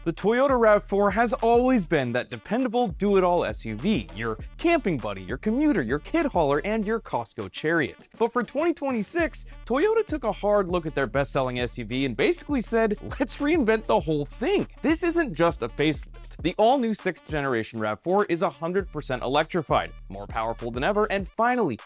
The Toyota RAV4 has always been that dependable do-it-all SUV, your camping buddy, your commuter, your kid hauler, and your Costco chariot. But for 2026, Toyota took a hard look at their best-selling SUV and basically said, let's reinvent the whole thing. This isn't just a facelift. The all-new 6th generation RAV4 is 100% electrified, more powerful than ever, and finally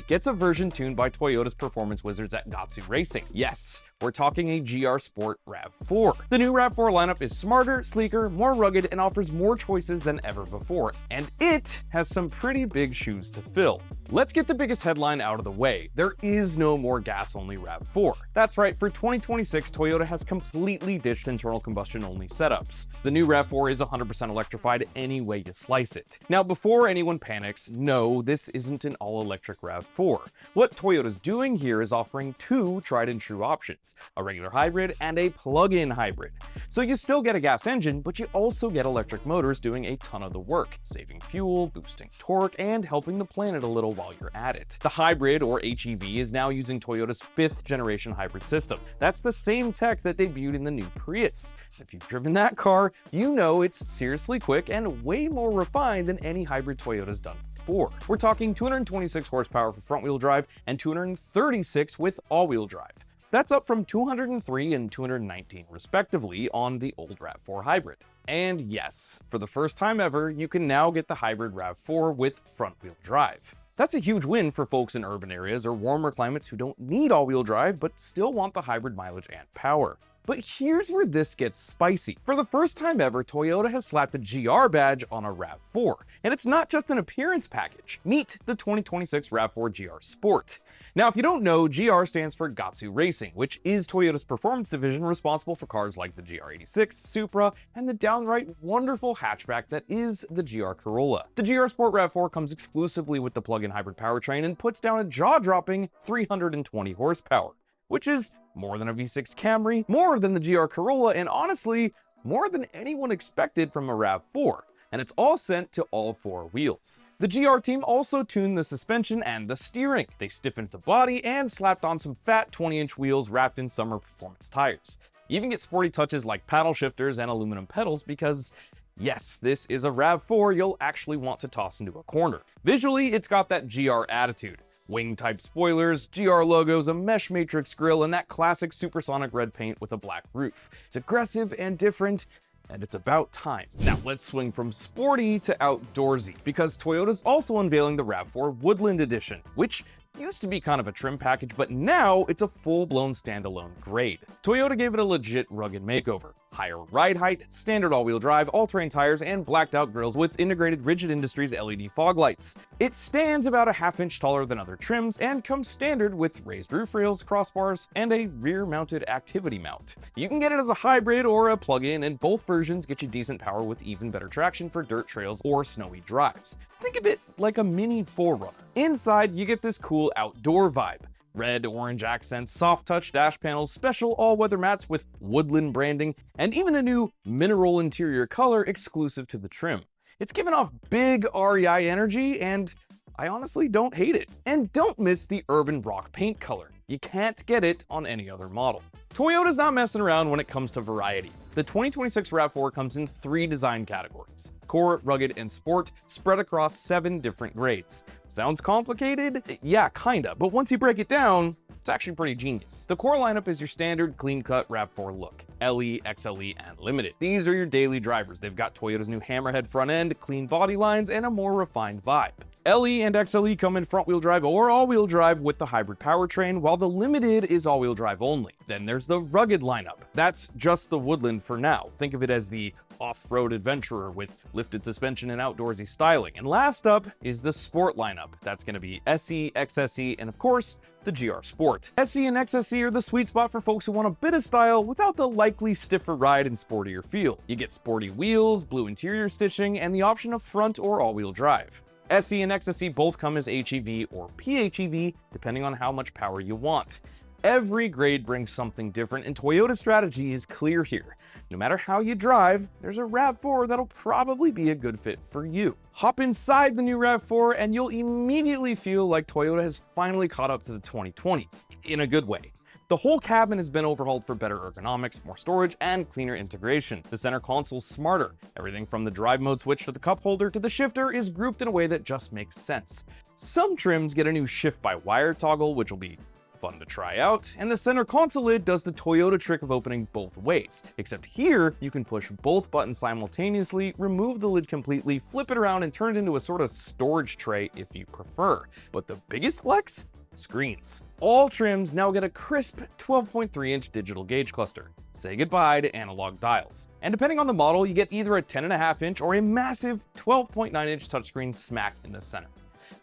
gets a version tuned by Toyota's performance wizards at Gatsu Racing. Yes, we're talking a GR Sport RAV4. The new RAV4 lineup is smarter, sleeker, more rugged, and offers more choices than ever before. And it has some pretty big shoes to fill. Let's get the biggest headline out of the way. There is no more gas-only RAV4. That's right, for 2026, Toyota has completely ditched internal combustion-only setups. The new RAV4 is 100% electrified any way you slice it. Now, before anyone panics, no, this isn't an all-electric RAV4. What Toyota's doing here is offering two tried-and-true options, a regular hybrid and a plug-in hybrid. So you still get a gas engine, but you also get electric motors doing a ton of the work, saving fuel, boosting torque, and helping the planet a little while you're at it. The hybrid, or HEV, is now using Toyota's 5th generation hybrid system. That's the same tech that debuted in the new Prius. If you've driven that car, you know it's seriously quick and way more refined than any hybrid Toyota's done before. We're talking 226 horsepower for front-wheel drive and 236 with all-wheel drive. That's up from 203 and 219 respectively on the old RAV4 hybrid. And yes, for the first time ever, you can now get the hybrid RAV4 with front-wheel drive. That's a huge win for folks in urban areas or warmer climates who don't need all-wheel drive but still want the hybrid mileage and power. But here's where this gets spicy. For the first time ever, Toyota has slapped a GR badge on a RAV4. And it's not just an appearance package. Meet the 2026 RAV4 GR Sport. Now, if you don't know, GR stands for Gatsu Racing, which is Toyota's performance division responsible for cars like the GR86, Supra, and the downright wonderful hatchback that is the GR Corolla. The GR Sport RAV4 comes exclusively with the plug-in hybrid powertrain and puts down a jaw-dropping 320 horsepower, which is more than a V6 Camry, more than the GR Corolla, and honestly, more than anyone expected from a RAV4. And it's all sent to all four wheels. The GR team also tuned the suspension and the steering. They stiffened the body and slapped on some fat 20-inch wheels wrapped in summer performance tires. You even get sporty touches like paddle shifters and aluminum pedals because, yes, this is a RAV4 you'll actually want to toss into a corner. Visually, it's got that GR attitude. Wing-type spoilers, GR logos, a mesh matrix grille, and that classic supersonic red paint with a black roof. It's aggressive and different, and it's about time. Now let's swing from sporty to outdoorsy, because Toyota's also unveiling the RAV4 Woodland Edition, which used to be kind of a trim package, but now it's a full-blown standalone grade. Toyota gave it a legit rugged makeover. Higher ride height, standard all-wheel drive, all-terrain tires, and blacked-out grills with integrated Rigid Industries LED fog lights. It stands about a half-inch taller than other trims and comes standard with raised roof rails, crossbars, and a rear-mounted activity mount. You can get it as a hybrid or a plug-in, and both versions get you decent power with even better traction for dirt trails or snowy drives. Think of it like a mini 4Runner. Inside, you get this cool outdoor vibe. Red, orange accents, soft touch dash panels, special all-weather mats with Woodland branding, and even a new mineral interior color exclusive to the trim. It's giving off big REI energy, and I honestly don't hate it. And don't miss the urban rock paint color. You can't get it on any other model. Toyota's not messing around when it comes to variety. The 2026 RAV4 comes in 3 design categories: Core, Rugged, and Sport, spread across 7 different grades. Sounds complicated? Yeah, kinda, but once you break it down, it's actually pretty genius. The Core lineup is your standard clean-cut RAV4 look: LE, XLE, and Limited. These are your daily drivers. They've got Toyota's new hammerhead front end, clean body lines, and a more refined vibe. LE and XLE come in front-wheel drive or all-wheel drive with the hybrid powertrain, while the Limited is all-wheel drive only. Then there's the Rugged lineup. That's just the Woodland for now. Think of it as the off-road adventurer with lifted suspension and outdoorsy styling. And last up is the Sport lineup. That's going to be SE, XSE, and of course, the GR Sport. SE and XSE are the sweet spot for folks who want a bit of style without the likely stiffer ride and sportier feel. You get sporty wheels, blue interior stitching, and the option of front or all-wheel drive. SE and XSE both come as HEV or PHEV, depending on how much power you want. Every grade brings something different, and Toyota's strategy is clear here. No matter how you drive, there's a RAV4 that'll probably be a good fit for you. Hop inside the new RAV4 and you'll immediately feel like Toyota has finally caught up to the 2020s, in a good way. The whole cabin has been overhauled for better ergonomics, more storage, and cleaner integration. The center console's smarter. Everything from the drive mode switch to the cup holder to the shifter is grouped in a way that just makes sense. Some trims get a new shift-by-wire toggle, which will be fun to try out, and the center console lid does the Toyota trick of opening both ways, except here you can push both buttons simultaneously, remove the lid completely, flip it around, and turn it into a sort of storage tray if you prefer. But the biggest flex? Screens. All trims now get a crisp 12.3-inch digital gauge cluster. Say goodbye to analog dials. And depending on the model, you get either a 10.5-inch or a massive 12.9-inch touchscreen smack in the center.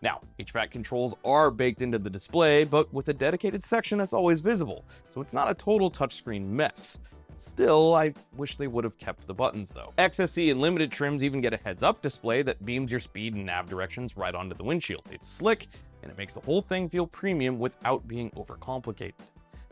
Now, HVAC controls are baked into the display, but with a dedicated section that's always visible, so it's not a total touchscreen mess. Still, I wish they would have kept the buttons though. XSE and limited trims even get a heads-up display that beams your speed and nav directions right onto the windshield. It's slick, and it makes the whole thing feel premium without being overcomplicated.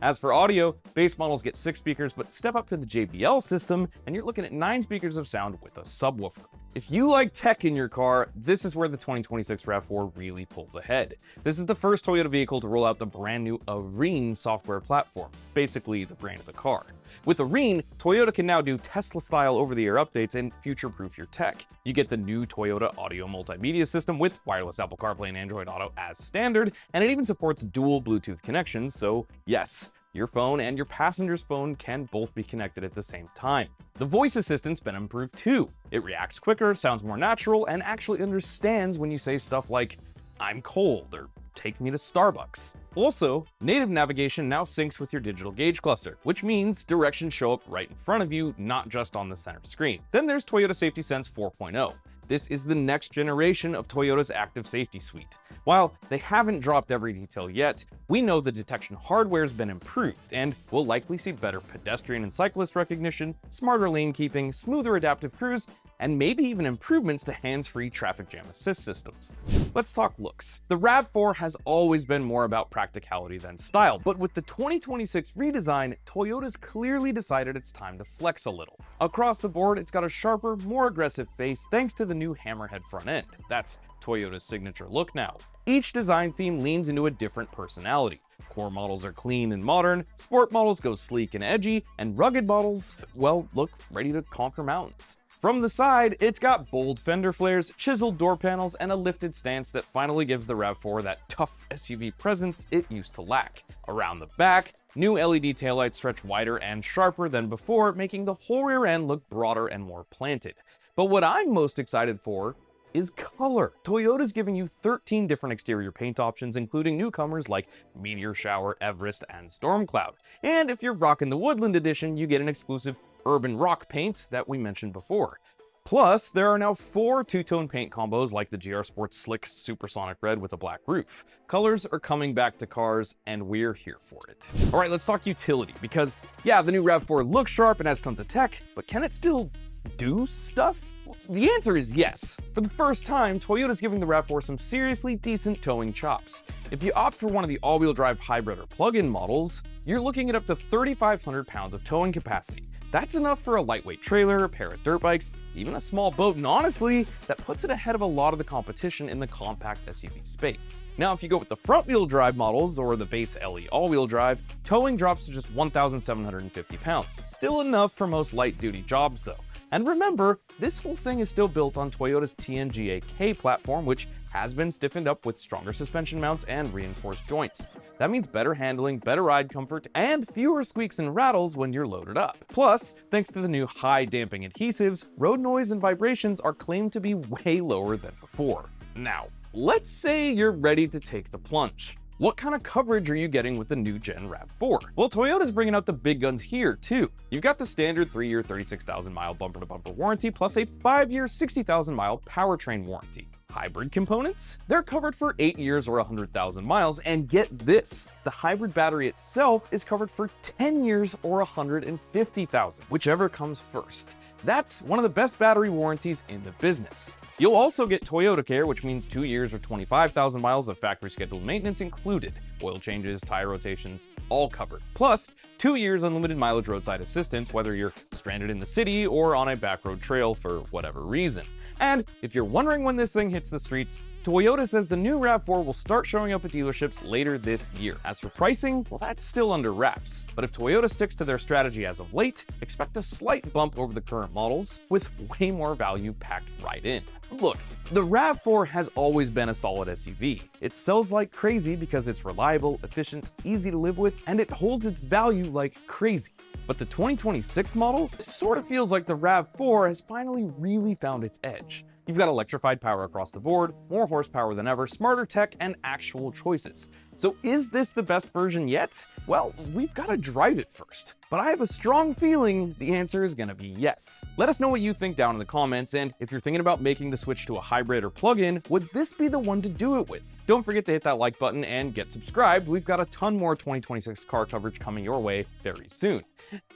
As for audio, base models get 6 speakers, but step up to the JBL system, and you're looking at 9 speakers of sound with a subwoofer. If you like tech in your car, this is where the 2026 RAV4 really pulls ahead. This is the first Toyota vehicle to roll out the brand new Arene software platform, basically the brain of the car. With Arene, Toyota can now do Tesla-style over-the-air updates and future-proof your tech. You get the new Toyota audio multimedia system with wireless Apple CarPlay and Android Auto as standard, and it even supports dual Bluetooth connections, so yes, your phone and your passenger's phone can both be connected at the same time. The voice assistant's been improved too. It reacts quicker, sounds more natural, and actually understands when you say stuff like, "I'm cold," or "take me to Starbucks." Also, native navigation now syncs with your digital gauge cluster, which means directions show up right in front of you, not just on the center screen. Then there's Toyota Safety Sense 4.0. This is the next generation of Toyota's active safety suite. While they haven't dropped every detail yet, we know the detection hardware's been improved, and we'll likely see better pedestrian and cyclist recognition, smarter lane keeping, smoother adaptive cruise, and maybe even improvements to hands-free traffic jam assist systems. Let's talk looks. The RAV4 has always been more about practicality than style, but with the 2026 redesign, Toyota's clearly decided it's time to flex a little. Across the board, it's got a sharper, more aggressive face thanks to the new hammerhead front end. That's Toyota's signature look now. Each design theme leans into a different personality. Core models are clean and modern, sport models go sleek and edgy, and rugged models, well, look ready to conquer mountains. From the side, it's got bold fender flares, chiseled door panels, and a lifted stance that finally gives the RAV4 that tough SUV presence it used to lack. Around the back, new LED taillights stretch wider and sharper than before, making the whole rear end look broader and more planted. But what I'm most excited for is color. Toyota's giving you 13 different exterior paint options, including newcomers like Meteor Shower, Everest, and Storm Cloud. And if you're rocking the Woodland Edition, you get an exclusive Urban Rock paint that we mentioned before. Plus, there are now 4 two-tone paint combos like the GR Sports Slick Supersonic Red with a black roof. Colors are coming back to cars, and we're here for it. All right, let's talk utility, because yeah, the new RAV4 looks sharp and has tons of tech, but can it still do stuff? The answer is yes. For the first time, Toyota's giving the RAV4 some seriously decent towing chops. If you opt for one of the all-wheel drive hybrid or plug-in models, you're looking at up to 3,500 pounds of towing capacity. That's enough for a lightweight trailer, a pair of dirt bikes, even a small boat, and honestly, that puts it ahead of a lot of the competition in the compact SUV space. Now, if you go with the front-wheel drive models or the base LE all-wheel drive, towing drops to just 1,750 pounds. Still enough for most light-duty jobs, though. And remember, this whole thing is still built on Toyota's TNGA-K platform, which has been stiffened up with stronger suspension mounts and reinforced joints. That means better handling, better ride comfort, and fewer squeaks and rattles when you're loaded up. Plus, thanks to the new high damping adhesives, road noise and vibrations are claimed to be way lower than before. Now, let's say you're ready to take the plunge. What kind of coverage are you getting with the new Gen RAV4? Well, Toyota's bringing out the big guns here, too. You've got the standard 3-year, 36,000-mile bumper-to-bumper warranty, plus a 5-year, 60,000-mile powertrain warranty. Hybrid components? They're covered for 8 years or 100,000 miles, and get this, the hybrid battery itself is covered for 10 years or 150,000, whichever comes first. That's one of the best battery warranties in the business. You'll also get Toyota Care, which means 2 years or 25,000 miles of factory scheduled maintenance included. Oil changes, tire rotations, all covered. Plus, 2 years unlimited mileage roadside assistance, whether you're stranded in the city or on a backroad trail for whatever reason. And if you're wondering when this thing hits the streets, Toyota says the new RAV4 will start showing up at dealerships later this year. As for pricing, well, that's still under wraps. But if Toyota sticks to their strategy as of late, expect a slight bump over the current models, with way more value packed right in. Look, the RAV4 has always been a solid SUV. It sells like crazy because it's reliable, efficient, easy to live with, and it holds its value like crazy. But the 2026 model, this sort of feels like the RAV4 has finally really found its edge. You've got electrified power across the board, more horsepower than ever, smarter tech, and actual choices. So is this the best version yet? Well, we've got to drive it first. But I have a strong feeling the answer is going to be yes. Let us know what you think down in the comments, and if you're thinking about making the switch to a hybrid or plug-in, would this be the one to do it with? Don't forget to hit that like button and get subscribed. We've got a ton more 2026 car coverage coming your way very soon.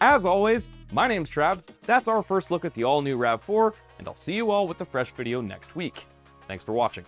As always, my name's Trav. That's our first look at the all-new RAV4, and I'll see you all with a fresh video next week. Thanks for watching.